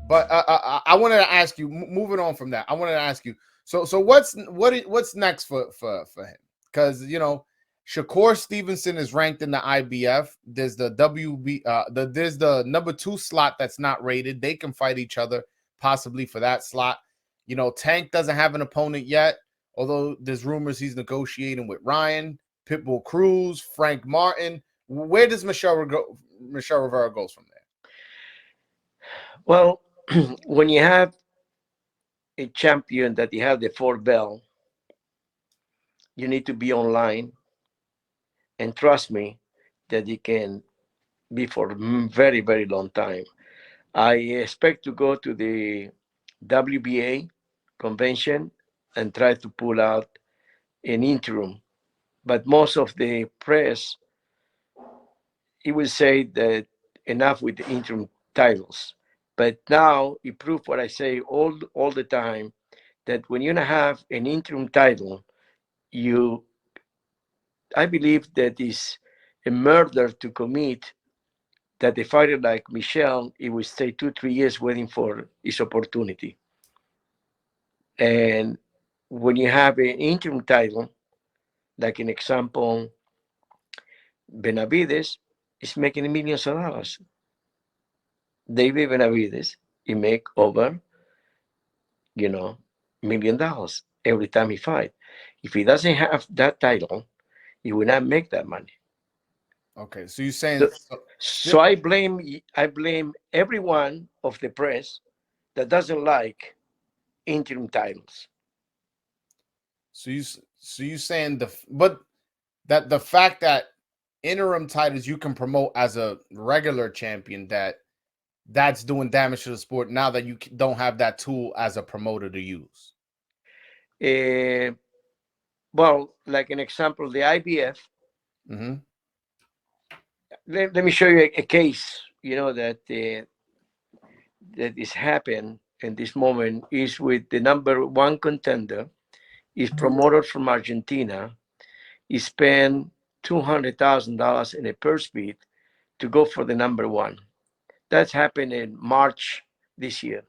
But I wanted to ask you, moving on from that, I wanted to ask you, so what's next for him? Because Shakur Stevenson is ranked in the IBF. There's the there's the number 2 slot that's not rated. They can fight each other possibly for that slot. Tank doesn't have an opponent yet, although there's rumors he's negotiating with Ryan, Pitbull Cruz, Frank Martin. Where does Michelle Rivera goes from there? Well, when you have a champion that you have the 4 belt, you need to be online and trust me that you can be for very, very long time. I expect to go to the WBA convention and try to pull out an interim. But most of the press, it will say that enough with the interim titles. But now it proved what I say all the time, that when you have an interim title, you I believe that is a murder to commit, that a fighter like Michelle, he will stay 2, 3 years waiting for his opportunity. And when you have an interim title, like an example, Benavides is making millions of dollars. David Benavides, he make over, $1 million every time he fight. If he doesn't have that title, he will not make that money. Okay, so you're saying So, so I blame everyone of the press that doesn't like interim titles. you saying the fact that interim titles you can promote as a regular champion, that's doing damage to the sport now that you don't have that tool as a promoter to use. Uh, well, like an example, the IBF. Mm-hmm. Let me show you a case. That is happened in this moment is with the number 1 contender. Is promoted from Argentina. He spent $200,000 in a purse bid to go for the number 1. That's happened in March this year.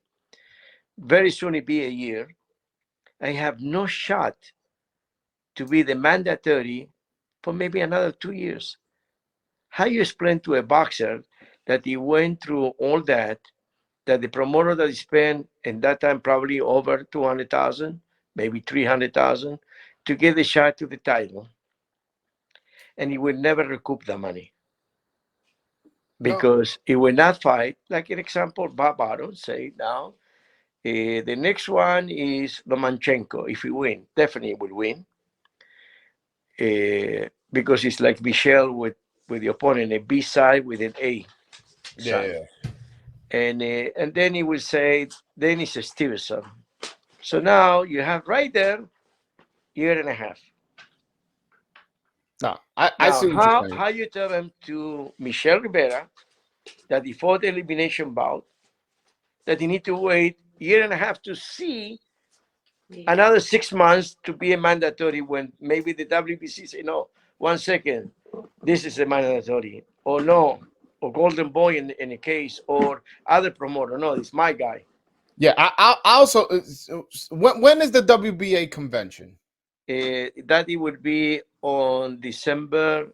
Very soon it be a year. I have no shot to be the mandatory for maybe another 2 years. How you explain to a boxer that he went through all that the promoter that he spent in that time probably over 200,000, maybe 300,000, to get the shot to the title, and he will never recoup the money No. because he will not fight. Like an example, Bob Otto say now, the next one is Lomachenko. If he win, definitely will win, because it's like Michelle with the opponent, a B side with an A side. Yeah. And then he will say, then it's Stevenson. So now you have right there, year and a half. No, I Now, see what you're saying. how you tell them to Michelle Rivera that before the elimination bout, that he need to wait year and a half to see another 6 months to be a mandatory, when maybe the WBC say, no, 1 second, this is a mandatory, or no, or Golden Boy in a case, or other promoter, no, it's my guy. Yeah, I also when is the WBA convention? That it would be on December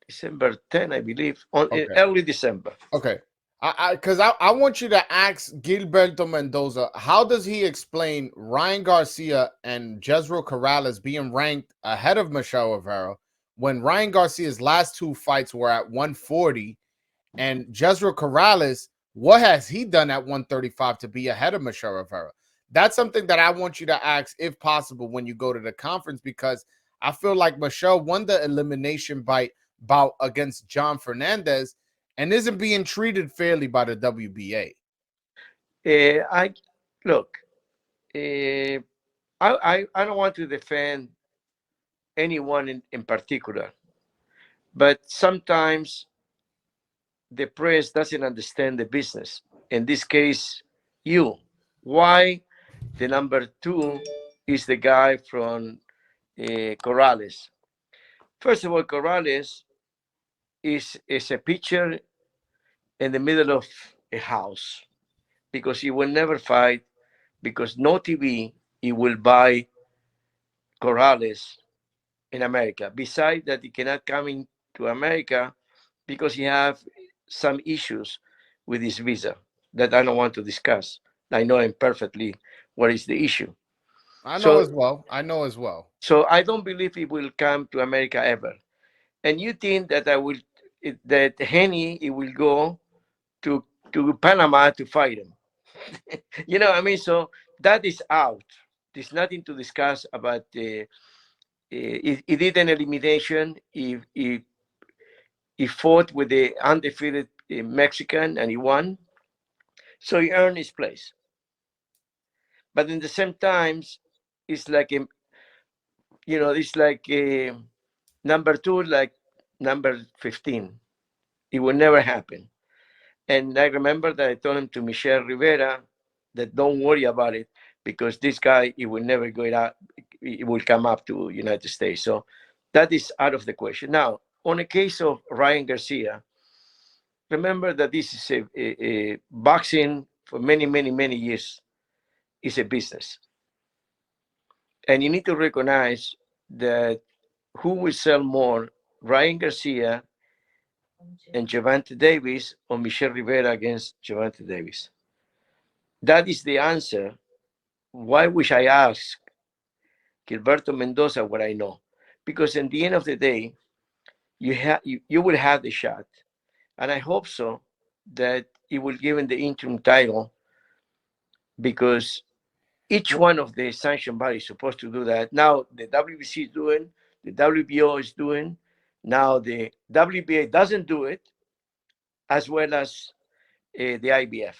10, I believe, on in Okay. early December. Okay. I want you to ask Gilberto Mendoza, how does he explain Ryan Garcia and Jezreel Corrales being ranked ahead of Michelle Rivera when Ryan Garcia's last 2 fights were at 140, and Jezreel Corrales, what has he done at 135 to be ahead of Michelle Rivera? That's something that I want you to ask, if possible, when you go to the conference, because I feel like Michelle won the elimination bout against John Fernandez and isn't being treated fairly by the WBA. I look. Uh, I don't want to defend anyone in particular, but sometimes the press doesn't understand the business. In this case, you. Why the number 2 is the guy from Corrales? First of all, Corrales is a pitcher in the middle of a house because he will never fight because no TV he will buy Corrales in America. Besides that, he cannot come into America because he have some issues with his visa that I don't want to discuss. I know him perfectly what is the issue. I know So as well. I know as well. so I don't believe he will come to America ever. And you think that that Henny he will go to Panama to fight him? You know, I mean, so that is out. There's nothing to discuss about the. He did an elimination. He fought with the undefeated Mexican and he won. So he earned his place. But in the same times, it's like it's like number two, like number 15. It will never happen. And I remember that I told him to Michelle Rivera that don't worry about it because this guy he will never go out. He will come up to United States. So that is out of the question. Now, on the case of Ryan Garcia, remember that this is a boxing for many, many, many years is a business. And you need to recognize that who will sell more, Ryan Garcia and Gervonta Davis or Michelle Rivera against Gervonta Davis. That is the answer. Why wish I ask Gilberto Mendoza what I know? Because in the end of the day, you will have the shot. And I hope so that he will give him the interim title because each one of the sanction bodies is supposed to do that. Now the WBC is doing, the WBO is doing, now the WBA doesn't do it, as well as the IBF.